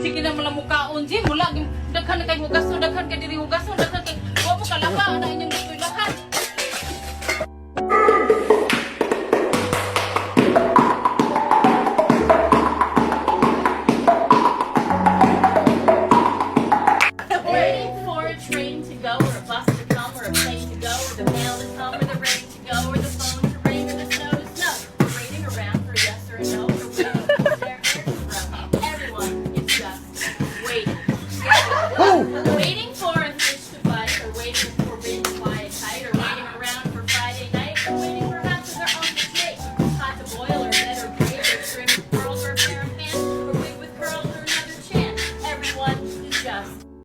Sige na mula mukhaon, Jim. Mula, daghan na kayo hugason, daghan ka diri hugason, daghan kayo. Huwag mo kalapa na inyong dito'y lahat. Waiting for a train to go, or a bus to come, or a plane to go, or the mail to come, or the rain to go, or the phone to ring, or the snow to snow. We're waiting around for a yes or a no, or waiting for their answer from everyone is just waiting. Waiting